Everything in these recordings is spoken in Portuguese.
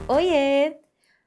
Oiê!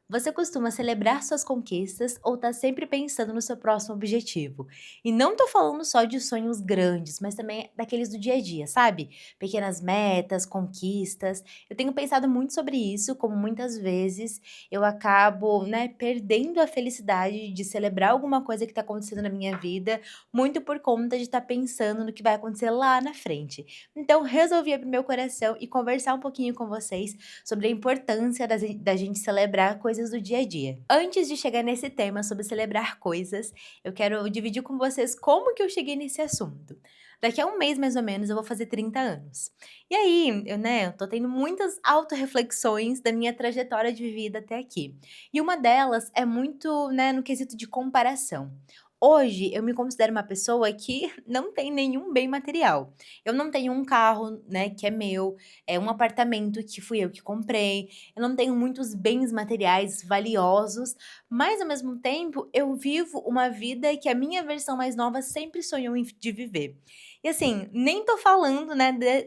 Você costuma celebrar suas conquistas ou tá sempre pensando no seu próximo objetivo? E não tô falando só de sonhos grandes, mas também daqueles do dia a dia, sabe? Pequenas metas, conquistas. Eu tenho pensado muito sobre isso, como muitas vezes eu acabo, perdendo a felicidade de celebrar alguma coisa que tá acontecendo na minha vida, muito por conta de estar pensando no que vai acontecer lá na frente. Então, resolvi abrir meu coração e conversar um pouquinho com vocês sobre a importância da gente celebrar coisas do dia a dia. Antes de chegar nesse tema sobre celebrar coisas, eu quero dividir com vocês como que eu cheguei nesse assunto. Daqui a um mês, mais ou menos, eu vou fazer 30 anos. E aí, eu tô tendo muitas autorreflexões da minha trajetória de vida até aqui. E uma delas é muito, no quesito de comparação. Hoje, eu me considero uma pessoa que não tem nenhum bem material. Eu não tenho um carro, que é meu, é um apartamento que fui eu que comprei, eu não tenho muitos bens materiais valiosos, mas ao mesmo tempo eu vivo uma vida que a minha versão mais nova sempre sonhou de viver. E assim, nem tô falando,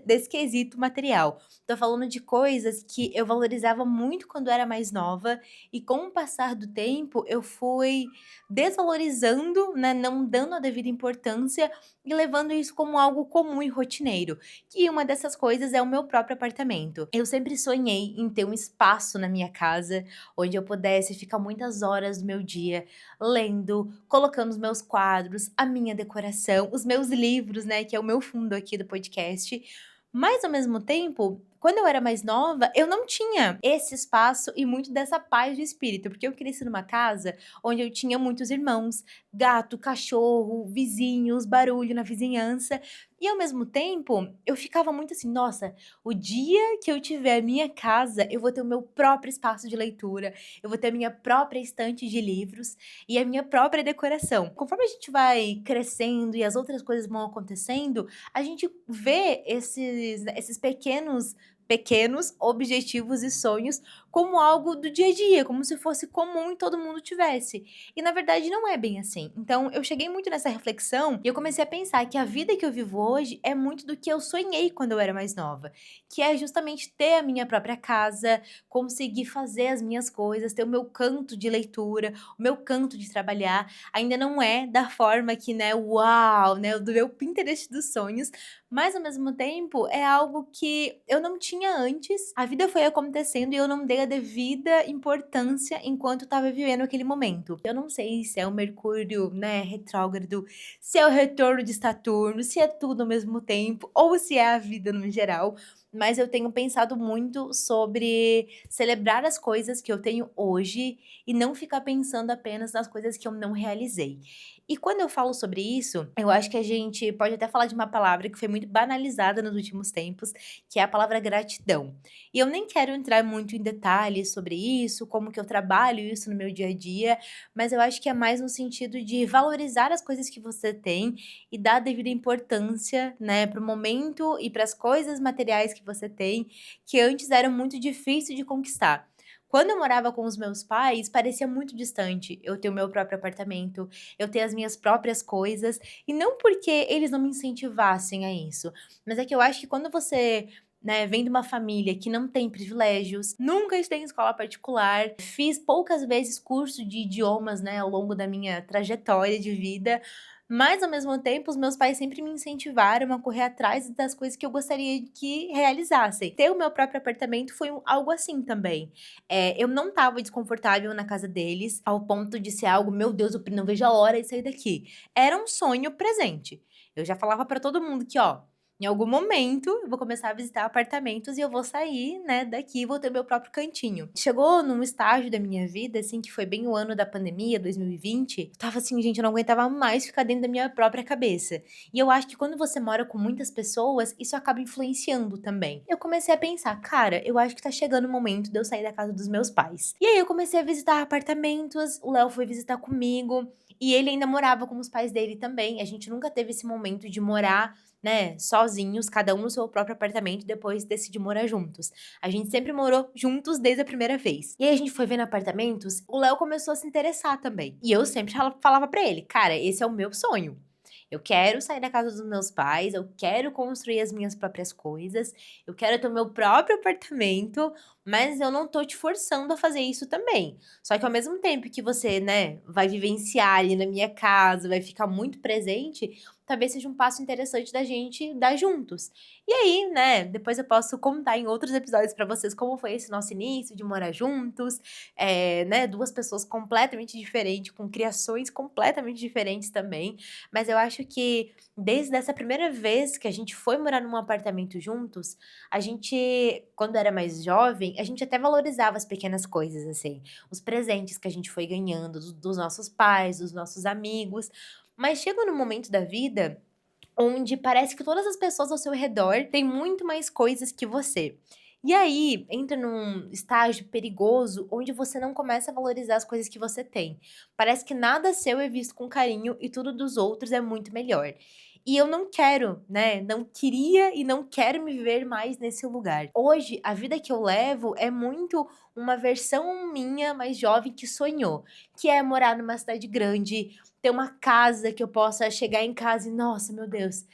desse quesito material, tô falando de coisas que eu valorizava muito quando era mais nova e com o passar do tempo eu fui desvalorizando, não dando a devida importância e levando isso como algo comum e rotineiro. E uma dessas coisas é o meu próprio apartamento. Eu sempre sonhei em ter um espaço na minha casa onde eu pudesse ficar muitas horas do meu dia lendo, colocando os meus quadros, a minha decoração, os meus livros, que é o meu fundo aqui do podcast. Mas ao mesmo tempo, quando eu era mais nova, eu não tinha esse espaço e muito dessa paz de espírito, porque eu cresci numa casa onde eu tinha muitos irmãos, gato, cachorro, vizinhos, barulho na vizinhança. E ao mesmo tempo, eu ficava muito assim: "Nossa, o dia que eu tiver a minha casa, eu vou ter o meu próprio espaço de leitura, eu vou ter a minha própria estante de livros e a minha própria decoração". Conforme a gente vai crescendo e as outras coisas vão acontecendo, a gente vê esses pequenos objetivos e sonhos como algo do dia a dia, como se fosse comum e todo mundo tivesse. E na verdade não é bem assim. Então eu cheguei muito nessa reflexão e eu comecei a pensar que a vida que eu vivo hoje é muito do que eu sonhei quando eu era mais nova, que é justamente ter a minha própria casa, conseguir fazer as minhas coisas, ter o meu canto de leitura, o meu canto de trabalhar. Ainda não é da forma que, uau, do meu Pinterest dos sonhos, mas ao mesmo tempo é algo que eu não tinha antes. A vida foi acontecendo e eu não dei a devida importância enquanto eu estava vivendo aquele momento. Eu não sei se é o Mercúrio, retrógrado, se é o retorno de Saturno, se é tudo ao mesmo tempo ou se é a vida no geral, mas eu tenho pensado muito sobre celebrar as coisas que eu tenho hoje e não ficar pensando apenas nas coisas que eu não realizei. E quando eu falo sobre isso, eu acho que a gente pode até falar de uma palavra que foi muito banalizada nos últimos tempos, que é a palavra gratidão. E eu nem quero entrar muito em detalhes sobre isso, como que eu trabalho isso no meu dia a dia, mas eu acho que é mais no sentido de valorizar as coisas que você tem e dar a devida importância, para o momento e para as coisas materiais que você tem, que antes eram muito difíceis de conquistar. Quando eu morava com os meus pais, parecia muito distante eu ter o meu próprio apartamento, eu ter as minhas próprias coisas, e não porque eles não me incentivassem a isso, mas é que eu acho que quando você, vem de uma família que não tem privilégios, nunca estudei em escola particular, fiz poucas vezes curso de idiomas, ao longo da minha trajetória de vida, mas ao mesmo tempo os meus pais sempre me incentivaram a correr atrás das coisas que eu gostaria que realizassem. Ter o meu próprio apartamento foi algo assim também. Eu não estava desconfortável na casa deles, ao ponto de ser algo: "Meu Deus, eu não vejo a hora de sair daqui". Era um sonho presente. Eu já falava pra todo mundo que: "Ó, em algum momento eu vou começar a visitar apartamentos e eu vou sair, daqui e vou ter meu próprio cantinho". Chegou num estágio da minha vida, assim, que foi bem o ano da pandemia, 2020, eu estava assim: "Gente, eu não aguentava mais ficar dentro da minha própria cabeça". E eu acho que quando você mora com muitas pessoas, isso acaba influenciando também. Eu comecei a pensar: "Cara, eu acho que tá chegando o momento de eu sair da casa dos meus pais". E aí eu comecei a visitar apartamentos, o Léo foi visitar comigo, e ele ainda morava com os pais dele também, a gente nunca teve esse momento de morar, sozinhos, cada um no seu próprio apartamento, e depois decidir morar juntos. A gente sempre morou juntos desde a primeira vez. E aí a gente foi vendo apartamentos, o Léo começou a se interessar também. E eu sempre falava pra ele: "Cara, esse é o meu sonho". Eu quero sair da casa dos meus pais, eu quero construir as minhas próprias coisas, eu quero ter o meu próprio apartamento, mas eu não tô te forçando a fazer isso também. Só que ao mesmo tempo que você, né, vai vivenciar ali na minha casa, vai ficar muito presente, talvez seja um passo interessante da gente dar juntos. E aí, né, depois eu posso contar em outros episódios pra vocês como foi esse nosso início de morar juntos, né, 2 pessoas completamente diferentes, com criações completamente diferentes também. Mas eu acho que desde essa primeira vez que a gente foi morar num apartamento juntos, a gente, quando era mais jovem, a gente até valorizava as pequenas coisas, assim, os presentes que a gente foi ganhando dos nossos pais, dos nossos amigos. Mas chega num momento da vida onde parece que todas as pessoas ao seu redor têm muito mais coisas que você. E aí, entra num estágio perigoso onde você não começa a valorizar as coisas que você tem. Parece que nada seu é visto com carinho e tudo dos outros é muito melhor. E eu não quero, né? Não queria e não quero me ver mais nesse lugar. Hoje, a vida que eu levo é muito uma versão minha mais jovem que sonhou, que é morar numa cidade grande, ter uma casa que eu possa chegar em casa e, nossa, meu Deus,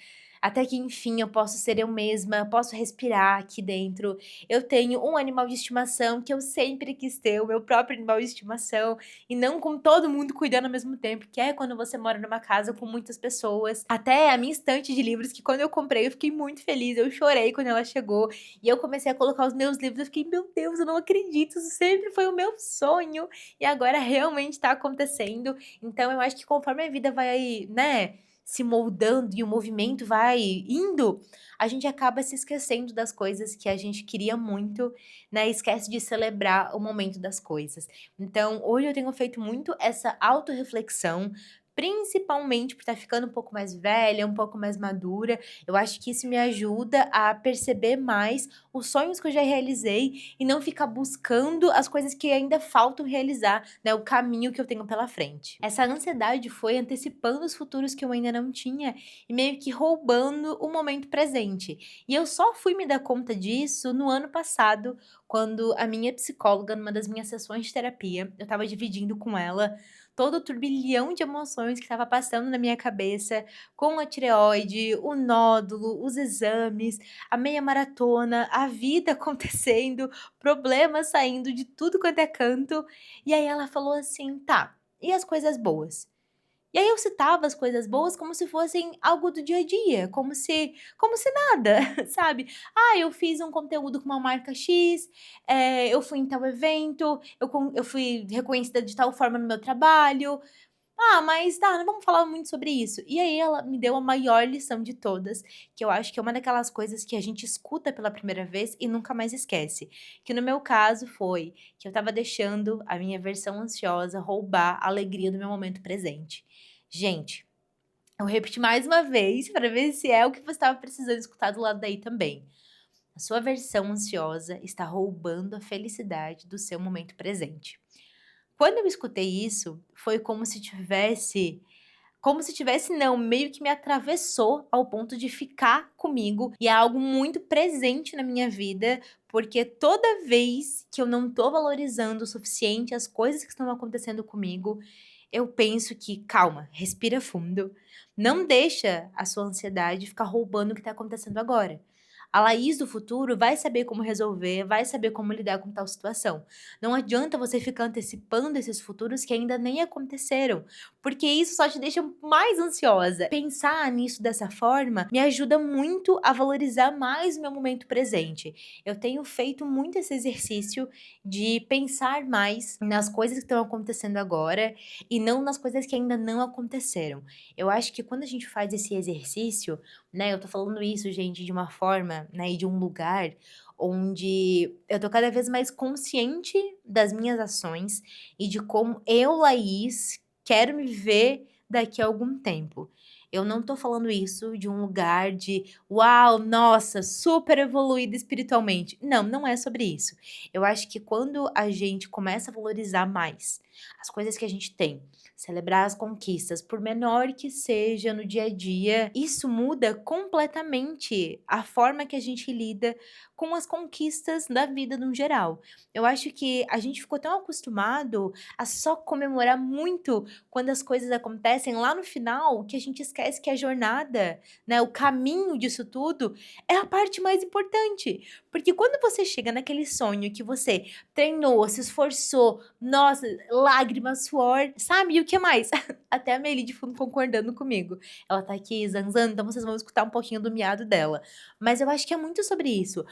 até que enfim eu posso ser eu mesma, eu posso respirar aqui dentro. Eu tenho um animal de estimação que eu sempre quis ter, o meu próprio animal de estimação, e não com todo mundo cuidando ao mesmo tempo, que é quando você mora numa casa com muitas pessoas. Até a minha estante de livros, que quando eu comprei eu fiquei muito feliz, eu chorei quando ela chegou, e eu comecei a colocar os meus livros, eu fiquei, meu Deus, eu não acredito, isso sempre foi o meu sonho, e agora realmente tá acontecendo. Então eu acho que conforme a vida vai, né, se moldando e o movimento vai indo, a gente acaba se esquecendo das coisas que a gente queria muito, né, esquece de celebrar o momento das coisas. Então, hoje eu tenho feito muito essa autorreflexão, principalmente por estar ficando um pouco mais velha, um pouco mais madura. Eu acho que isso me ajuda a perceber mais os sonhos que eu já realizei e não ficar buscando as coisas que ainda faltam realizar, né, o caminho que eu tenho pela frente. Essa ansiedade foi antecipando os futuros que eu ainda não tinha e meio que roubando o momento presente. E eu só fui me dar conta disso no ano passado, quando a minha psicóloga, numa das minhas sessões de terapia, eu estava dividindo com ela todo o turbilhão de emoções que estava passando na minha cabeça, com a tireoide, o nódulo, os exames, a meia maratona, a vida acontecendo, problemas saindo de tudo quanto é canto. E aí ela falou assim: "Tá, e as coisas boas?". E aí eu citava as coisas boas como se fossem algo do dia a dia, como se nada, sabe. "Ah, eu fiz um conteúdo com uma marca X, eu fui em tal evento, eu fui reconhecida de tal forma no meu trabalho". "Ah, mas tá, não vamos falar muito sobre isso". E aí ela me deu a maior lição de todas, que eu acho que é uma daquelas coisas que a gente escuta pela primeira vez e nunca mais esquece, que no meu caso foi que eu estava deixando a minha versão ansiosa roubar a alegria do meu momento presente. Gente, eu vou repetir mais uma vez para ver se é o que você estava precisando escutar do lado daí também. A sua versão ansiosa está roubando a felicidade do seu momento presente. Quando eu escutei isso, foi como se tivesse não, meio que me atravessou ao ponto de ficar comigo, e é algo muito presente na minha vida, porque toda vez que eu não tô valorizando o suficiente as coisas que estão acontecendo comigo, eu penso que: "Calma, respira fundo, não deixa a sua ansiedade ficar roubando o que tá acontecendo agora. A Laís do futuro vai saber como resolver, vai saber como lidar com tal situação. Não adianta você ficar antecipando esses futuros que ainda nem aconteceram, porque isso só te deixa mais ansiosa". Pensar nisso dessa forma me ajuda muito a valorizar mais o meu momento presente. Eu tenho feito muito esse exercício de pensar mais nas coisas que estão acontecendo agora e não nas coisas que ainda não aconteceram. Eu acho que quando a gente faz esse exercício, né, eu tô falando isso, gente, de uma forma, né, e de um lugar onde eu tô cada vez mais consciente das minhas ações e de como eu, Laís, quero me ver daqui a algum tempo. Eu não tô falando isso de um lugar de: "Uau, nossa, super evoluída espiritualmente". Não, não é sobre isso. Eu acho que quando a gente começa a valorizar mais as coisas que a gente tem, celebrar as conquistas, por menor que seja no dia a dia, isso muda completamente a forma que a gente lida com as conquistas da vida no geral. Eu acho que a gente ficou tão acostumado a só comemorar muito quando as coisas acontecem lá no final, que a gente esquece que a jornada, né, o caminho disso tudo é a parte mais importante. Porque quando você chega naquele sonho que você treinou, se esforçou, nossa, lágrimas, suor, sabe? E o que mais? Até a Meili de fundo concordando comigo. Ela tá aqui zanzando, então vocês vão escutar um pouquinho do miado dela. Mas eu acho que é muito sobre isso.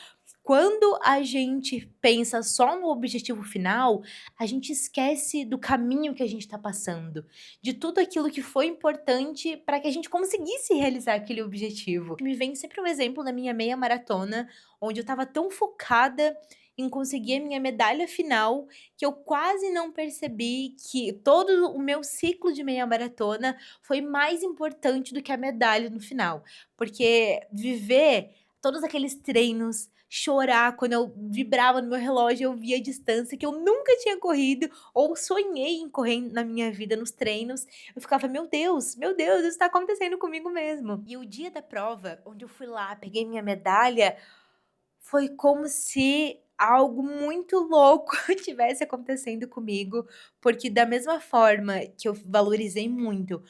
Quando a gente pensa só no objetivo final, a gente esquece do caminho que a gente está passando, de tudo aquilo que foi importante para que a gente conseguisse realizar aquele objetivo. Me vem sempre um exemplo da minha meia maratona, onde eu estava tão focada em conseguir a minha medalha final, que eu quase não percebi que todo o meu ciclo de meia maratona foi mais importante do que a medalha no final. Porque viver todos aqueles treinos, chorar quando eu vibrava no meu relógio, eu via a distância que eu nunca tinha corrido ou sonhei em correr na minha vida nos treinos. Eu ficava: meu Deus, isso está acontecendo comigo mesmo". E o dia da prova, onde eu fui lá, peguei minha medalha, foi como se algo muito louco tivesse acontecendo comigo, porque da mesma forma que eu valorizei muito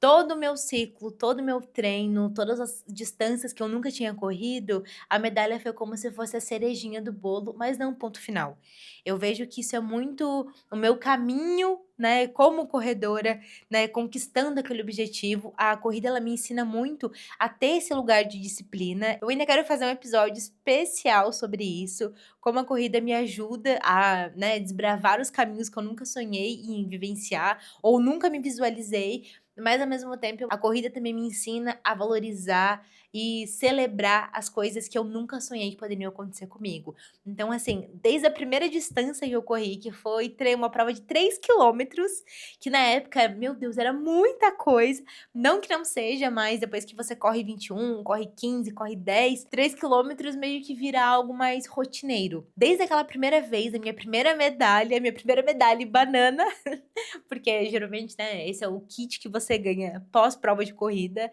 todo o meu ciclo, todo o meu treino, todas as distâncias que eu nunca tinha corrido, a medalha foi como se fosse a cerejinha do bolo, mas não o ponto final. Eu vejo que isso é muito o meu caminho, né, como corredora, né, conquistando aquele objetivo. A corrida ela me ensina muito a ter esse lugar de disciplina. Eu ainda quero fazer um episódio especial sobre isso, como a corrida me ajuda a, né, desbravar os caminhos que eu nunca sonhei em vivenciar ou nunca me visualizei, mas ao mesmo tempo, a corrida também me ensina a valorizar e celebrar as coisas que eu nunca sonhei que poderiam acontecer comigo. Então, assim, desde a primeira distância que eu corri, que foi uma prova de 3 quilômetros, que na época, meu Deus, era muita coisa. Não que não seja, mas depois que você corre 21, corre 15, corre 10, 3 quilômetros meio que vira algo mais rotineiro. Desde aquela primeira vez, a minha primeira medalha em banana, porque geralmente, né, esse é o kit que você ganha pós-prova de corrida.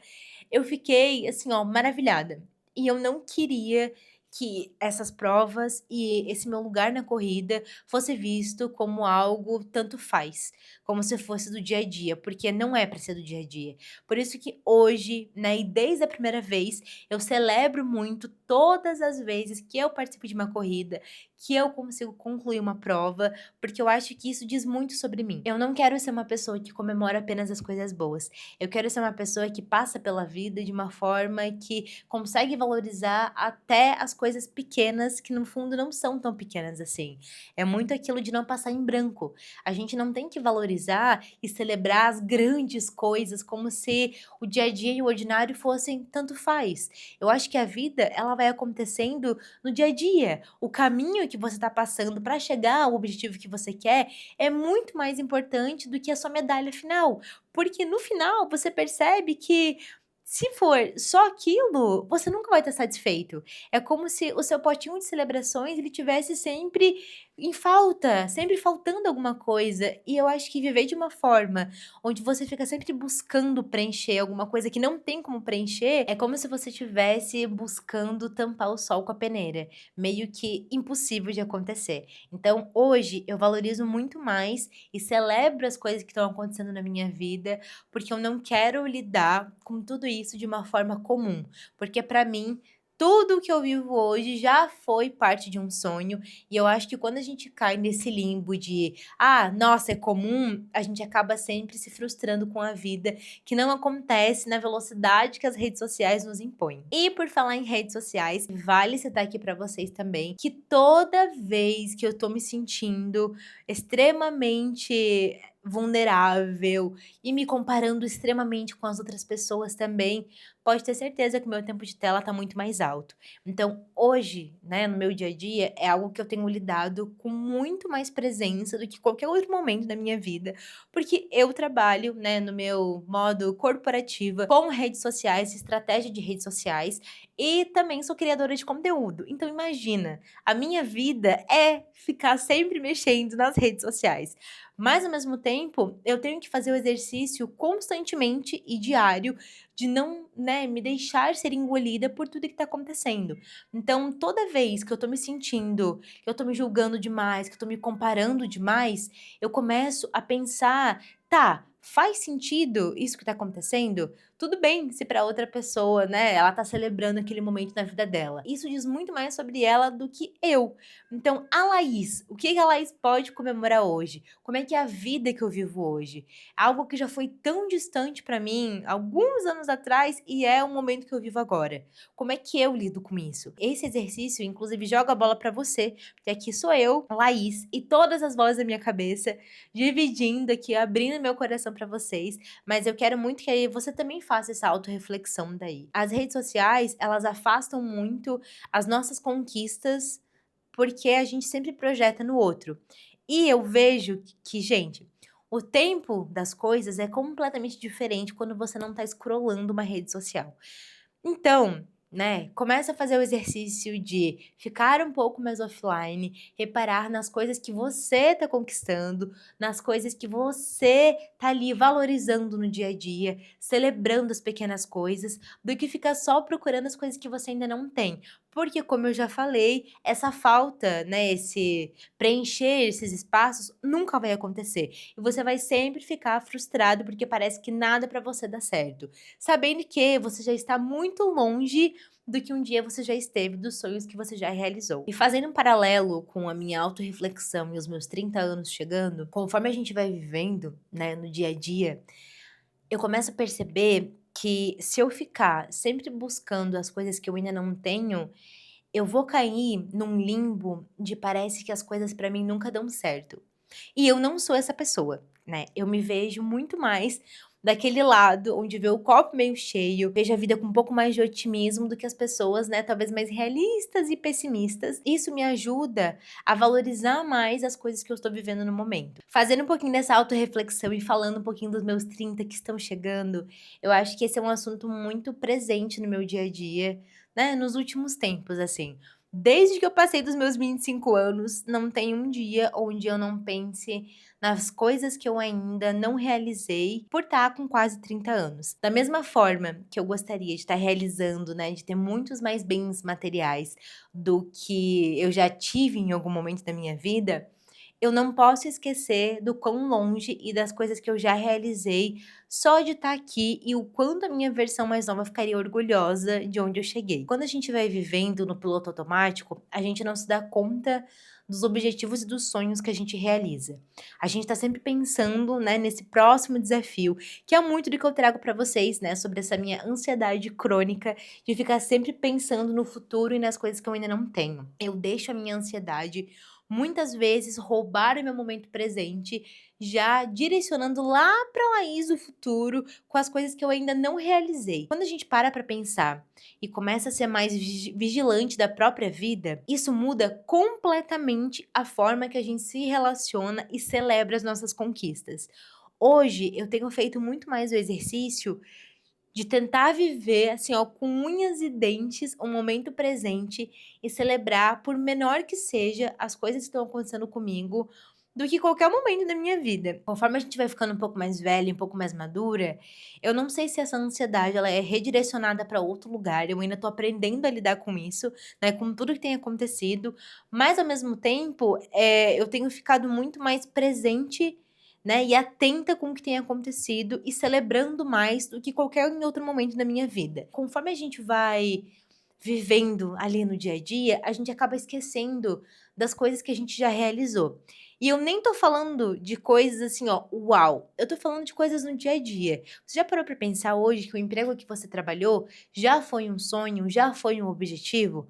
Eu fiquei, assim, ó, maravilhada. E eu não queria que essas provas e esse meu lugar na corrida fosse visto como algo tanto faz, como se fosse do dia a dia, porque não é para ser do dia a dia. Por isso que hoje, né, e desde a primeira vez, eu celebro muito todas as vezes que eu participo de uma corrida, que eu consigo concluir uma prova, porque eu acho que isso diz muito sobre mim. Eu não quero ser uma pessoa que comemora apenas as coisas boas. Eu quero ser uma pessoa que passa pela vida de uma forma que consegue valorizar até as coisas pequenas, que no fundo não são tão pequenas assim. É muito aquilo de não passar em branco. A gente não tem que valorizar e celebrar as grandes coisas como se o dia a dia e o ordinário fossem tanto faz. Eu acho que a vida, ela vai acontecendo no dia a dia. O caminho que você está passando para chegar ao objetivo que você quer é muito mais importante do que a sua medalha final. Porque no final você percebe que se for só aquilo, você nunca vai estar satisfeito. É como se o seu potinho de celebrações ele tivesse sempre em falta, sempre faltando alguma coisa. E eu acho que viver de uma forma onde você fica sempre buscando preencher alguma coisa que não tem como preencher, é como se você estivesse buscando tampar o sol com a peneira, meio que impossível de acontecer. Então, hoje eu valorizo muito mais e celebro as coisas que estão acontecendo na minha vida, porque eu não quero lidar com tudo isso de uma forma comum, porque para mim tudo o que eu vivo hoje já foi parte de um sonho, e eu acho que quando a gente cai nesse limbo de: "Ah, nossa, é comum", a gente acaba sempre se frustrando com a vida, que não acontece na velocidade que as redes sociais nos impõem. E por falar em redes sociais, vale citar aqui para vocês também, que toda vez que eu tô me sentindo extremamente vulnerável e me comparando extremamente com as outras pessoas também, pode ter certeza que o meu tempo de tela tá muito mais alto. Então, hoje, né, no meu dia a dia, é algo que eu tenho lidado com muito mais presença do que qualquer outro momento da minha vida, porque eu trabalho, né, no meu modo corporativa com redes sociais, estratégia de redes sociais, e também sou criadora de conteúdo. Então, imagina, a minha vida é ficar sempre mexendo nas redes sociais. Mas, ao mesmo tempo, eu tenho que fazer o exercício constantemente e diário de não, né, me deixar ser engolida por tudo que tá acontecendo. Então, toda vez que eu tô me sentindo, que eu tô me julgando demais, que eu tô me comparando demais, eu começo a pensar: "Tá, faz sentido isso que tá acontecendo? Tudo bem se pra outra pessoa, né, ela tá celebrando aquele momento na vida dela. Isso diz muito mais sobre ela do que eu. Então, a Laís, o que que a Laís pode comemorar hoje? Como é que é a vida que eu vivo hoje? Algo que já foi tão distante pra mim alguns anos atrás e é o momento que eu vivo agora. Como é que eu lido com isso? Esse exercício, inclusive, joga a bola pra você, porque aqui sou eu, Laís, e todas as vozes da minha cabeça, dividindo aqui, abrindo meu coração pra vocês, mas eu quero muito que aí você também faça essa autorreflexão daí. As redes sociais, elas afastam muito as nossas conquistas, porque a gente sempre projeta no outro. E eu vejo que, gente, o tempo das coisas é completamente diferente quando você não tá scrollando uma rede social. Então, né, começa a fazer o exercício de ficar um pouco mais offline, reparar nas coisas que você tá conquistando, nas coisas que você tá ali valorizando no dia a dia, celebrando as pequenas coisas, do que ficar só procurando as coisas que você ainda não tem. Porque, como eu já falei, essa falta, né, esse preencher esses espaços nunca vai acontecer. E você vai sempre ficar frustrado porque parece que nada pra você dá certo, sabendo que você já está muito longe do que um dia você já esteve, dos sonhos que você já realizou. E fazendo um paralelo com a minha autorreflexão e os meus 30 anos chegando, conforme a gente vai vivendo, né, no dia a dia, eu começo a perceber que se eu ficar sempre buscando as coisas que eu ainda não tenho, eu vou cair num limbo de parece que as coisas pra mim nunca dão certo. E eu não sou essa pessoa, né, eu me vejo muito mais daquele lado onde vê o copo meio cheio, vejo a vida com um pouco mais de otimismo do que as pessoas, né, talvez mais realistas e pessimistas. Isso me ajuda a valorizar mais as coisas que eu estou vivendo no momento. Fazendo um pouquinho dessa autorreflexão e falando um pouquinho dos meus 30 que estão chegando, eu acho que esse é um assunto muito presente no meu dia a dia, né, nos últimos tempos, assim. Desde que eu passei dos meus 25 anos, não tem um dia onde eu não pense nas coisas que eu ainda não realizei por estar com quase 30 anos. Da mesma forma que eu gostaria de estar realizando, né, de ter muitos mais bens materiais do que eu já tive em algum momento da minha vida, eu não posso esquecer do quão longe e das coisas que eu já realizei só de estar aqui e o quanto a minha versão mais nova ficaria orgulhosa de onde eu cheguei. Quando a gente vai vivendo no piloto automático, a gente não se dá conta dos objetivos e dos sonhos que a gente realiza. A gente tá sempre pensando, né, nesse próximo desafio, que é muito do que eu trago pra vocês, né, sobre essa minha ansiedade crônica de ficar sempre pensando no futuro e nas coisas que eu ainda não tenho. Eu deixo a minha ansiedade muitas vezes roubar o meu momento presente, já direcionando lá para Laís do futuro, com as coisas que eu ainda não realizei. Quando a gente para para pensar e começa a ser mais vigilante da própria vida, isso muda completamente a forma que a gente se relaciona e celebra as nossas conquistas. Hoje eu tenho feito muito mais o exercício de tentar viver, assim, ó, com unhas e dentes o momento presente e celebrar, por menor que seja, as coisas que estão acontecendo comigo, do que qualquer momento da minha vida. Conforme a gente vai ficando um pouco mais velha, um pouco mais madura, eu não sei se essa ansiedade ela é redirecionada para outro lugar, eu ainda tô aprendendo a lidar com isso, né, com tudo que tem acontecido, mas ao mesmo tempo, eu tenho ficado muito mais presente, né, e atenta com o que tem acontecido e celebrando mais do que qualquer outro momento da minha vida. Conforme a gente vai vivendo ali no dia a dia, a gente acaba esquecendo das coisas que a gente já realizou. E eu nem tô falando de coisas assim, ó, uau, eu tô falando de coisas no dia a dia. Você já parou pra pensar hoje que o emprego que você trabalhou já foi um sonho, já foi um objetivo?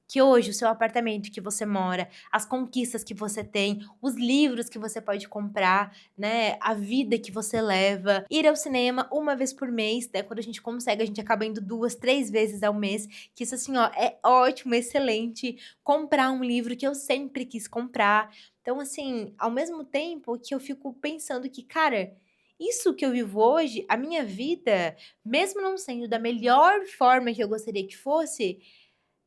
que hoje o seu apartamento que você mora, as conquistas que você tem, os livros que você pode comprar, né, a vida que você leva, ir ao cinema uma vez por mês, né, quando a gente consegue, a gente acaba indo 2, 3 vezes ao mês, que isso assim, ó, é ótimo, excelente. Comprar um livro que eu sempre quis comprar. Então, assim, ao mesmo tempo que eu fico pensando que, cara, isso que eu vivo hoje, a minha vida, mesmo não sendo da melhor forma que eu gostaria que fosse,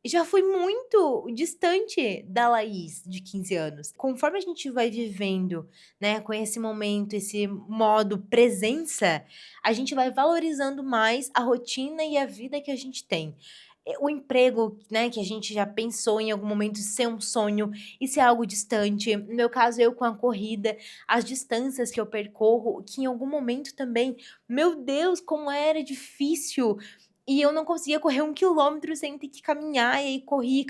já fui muito distante da Laís de 15 anos. Conforme a gente vai vivendo, né, com esse momento, esse modo presença, a gente vai valorizando mais a rotina e a vida que a gente tem. O emprego, né, que a gente já pensou em algum momento ser um sonho e ser algo distante. No meu caso, eu com a corrida, as distâncias que eu percorro, que em algum momento também, meu Deus, como era difícil e eu não conseguia correr 1 quilômetro sem ter que caminhar, e aí corria e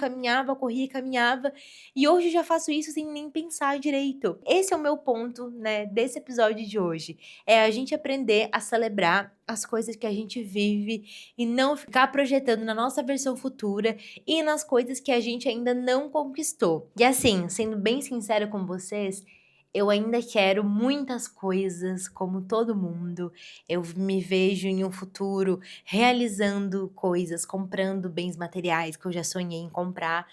caminhava, e hoje eu já faço isso sem nem pensar direito. Esse é o meu ponto, né, desse episódio de hoje, é a gente aprender a celebrar as coisas que a gente vive e não ficar projetando na nossa versão futura e nas coisas que a gente ainda não conquistou. E assim, sendo bem sincera com vocês, eu ainda quero muitas coisas como todo mundo, eu me vejo em um futuro realizando coisas, comprando bens materiais que eu já sonhei em comprar,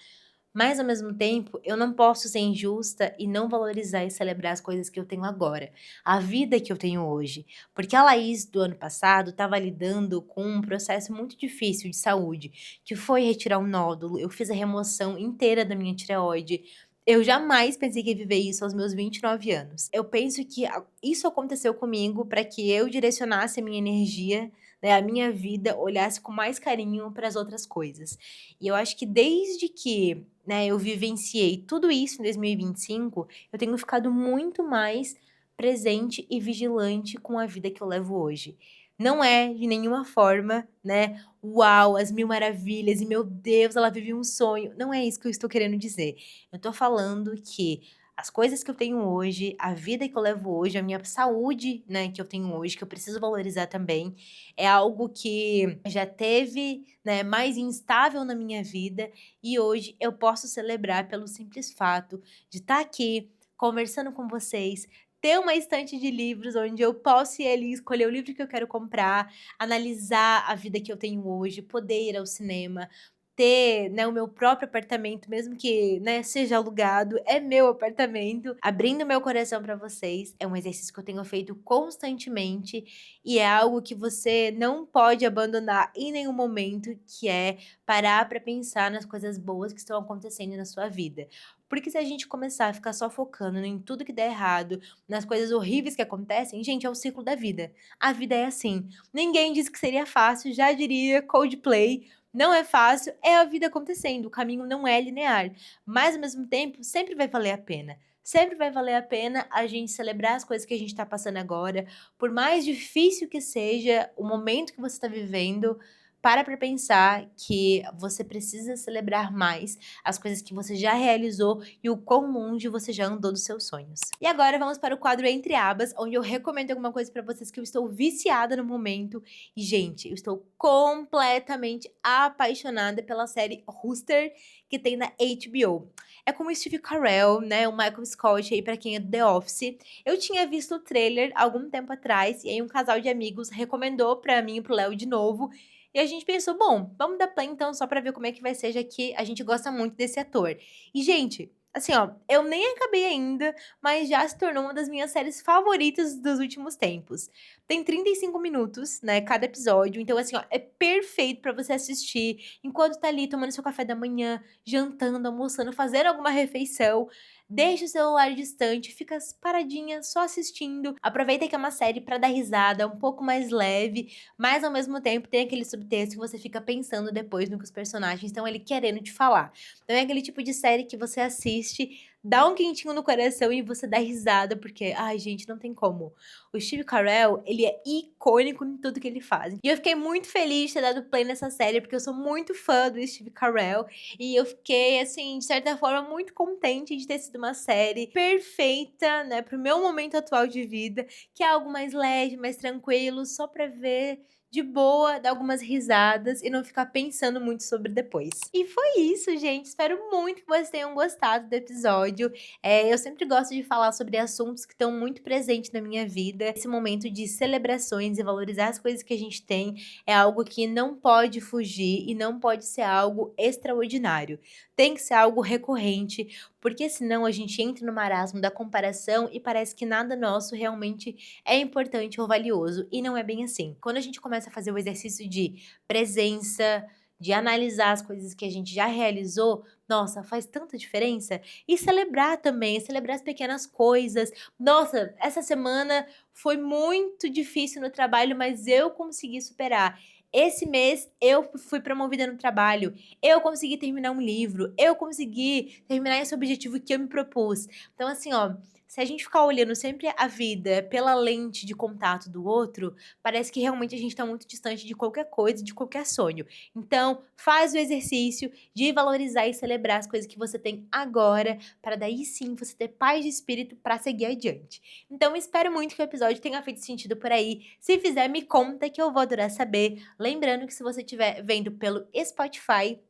mas ao mesmo tempo eu não posso ser injusta e não valorizar e celebrar as coisas que eu tenho agora, a vida que eu tenho hoje. Porque a Laís do ano passado estava lidando com um processo muito difícil de saúde, que foi retirar um nódulo, eu fiz a remoção inteira da minha tireoide. Eu jamais pensei que ia viver isso aos meus 29 anos. Eu penso que isso aconteceu comigo para que eu direcionasse a minha energia, né, a minha vida, olhasse com mais carinho para as outras coisas. E eu acho que desde que, né, eu vivenciei tudo isso em 2025, eu tenho ficado muito mais presente e vigilante com a vida que eu levo hoje. Não é de nenhuma forma, né, uau, as mil maravilhas e meu Deus, ela vive um sonho. Não é isso que eu estou querendo dizer. Eu tô falando que as coisas que eu tenho hoje, a vida que eu levo hoje, a minha saúde, né, que eu tenho hoje, que eu preciso valorizar também, é algo que já teve, né, mais instável na minha vida e hoje eu posso celebrar pelo simples fato de estar aqui conversando com vocês, ter uma estante de livros onde eu posso ir ali escolher o livro que eu quero comprar, analisar a vida que eu tenho hoje, poder ir ao cinema, ter, né, o meu próprio apartamento, mesmo que, né, seja alugado, é meu apartamento. Abrindo meu coração para vocês, é um exercício que eu tenho feito constantemente e é algo que você não pode abandonar em nenhum momento, que é parar para pensar nas coisas boas que estão acontecendo na sua vida. Porque se a gente começar a ficar só focando em tudo que der errado, nas coisas horríveis que acontecem, gente, é o ciclo da vida. A vida é assim. Ninguém disse que seria fácil, já diria Coldplay. Não é fácil, é a vida acontecendo, o caminho não é linear, mas ao mesmo tempo sempre vai valer a pena. Sempre vai valer a pena a gente celebrar as coisas que a gente está passando agora, por mais difícil que seja o momento que você está vivendo, para pensar que você precisa celebrar mais as coisas que você já realizou e o quão longe você já andou dos seus sonhos. E agora vamos para o quadro Entre Abas, onde eu recomendo alguma coisa para vocês que eu estou viciada no momento. E, gente, eu estou completamente apaixonada pela série Rooster, que tem na HBO. É com o Steve Carell, né, o Michael Scott aí pra quem é do The Office. Eu tinha visto o trailer algum tempo atrás, e aí um casal de amigos recomendou pra mim e pro Léo de novo, e a gente pensou: "Bom, vamos dar play então só pra ver como é que vai ser, já que a gente gosta muito desse ator". E, gente, assim, ó, eu nem acabei ainda, mas já se tornou uma das minhas séries favoritas dos últimos tempos. Tem 35 minutos, né, cada episódio, então assim, ó, é perfeito pra você assistir enquanto tá ali tomando seu café da manhã, jantando, almoçando, fazendo alguma refeição. Deixa o celular distante, fica paradinha, só assistindo. Aproveita que é uma série pra dar risada, um pouco mais leve, mas ao mesmo tempo tem aquele subtexto que você fica pensando depois no que os personagens estão ali querendo te falar. Então é aquele tipo de série que você assiste, dá um quentinho no coração e você dá risada, porque, ai gente, não tem como. O Steve Carell, ele é icônico em tudo que ele faz. E eu fiquei muito feliz de ter dado play nessa série, porque eu sou muito fã do Steve Carell. E eu fiquei, assim, de certa forma, muito contente de ter sido uma série perfeita, né, pro meu momento atual de vida, que é algo mais leve, mais tranquilo, só pra ver de boa, dar algumas risadas e não ficar pensando muito sobre depois. E foi isso, gente. Espero muito que vocês tenham gostado do episódio. Eu sempre gosto de falar sobre assuntos que estão muito presentes na minha vida. Esse momento de celebrações e valorizar as coisas que a gente tem é algo que não pode fugir e não pode ser algo extraordinário. Tem que ser algo recorrente, porque senão a gente entra no marasmo da comparação e parece que nada nosso realmente é importante ou valioso, e não é bem assim. Quando a gente começa a fazer o exercício de presença, de analisar as coisas que a gente já realizou, nossa, faz tanta diferença. E celebrar também, celebrar as pequenas coisas. Nossa, essa semana foi muito difícil no trabalho, mas eu consegui superar. Esse mês eu fui promovida no trabalho, eu consegui terminar um livro, eu consegui terminar esse objetivo que eu me propus. Então, assim, ó, se a gente ficar olhando sempre a vida pela lente de contato do outro, parece que realmente a gente está muito distante de qualquer coisa, de qualquer sonho. Então, faz o exercício de valorizar e celebrar as coisas que você tem agora, para daí sim você ter paz de espírito para seguir adiante. Então, espero muito que o episódio tenha feito sentido por aí. Se fizer, me conta que eu vou adorar saber. Lembrando que se você estiver vendo pelo Spotify,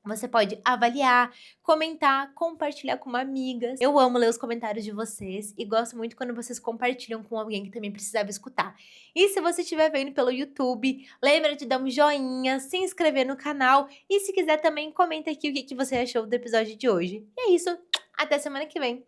você pode avaliar, comentar, compartilhar com uma amiga. Eu amo ler os comentários de vocês e gosto muito quando vocês compartilham com alguém que também precisava escutar. E se você estiver vendo pelo YouTube, lembra de dar um joinha, se inscrever no canal e se quiser também comenta aqui o que você achou do episódio de hoje. E é isso, até semana que vem.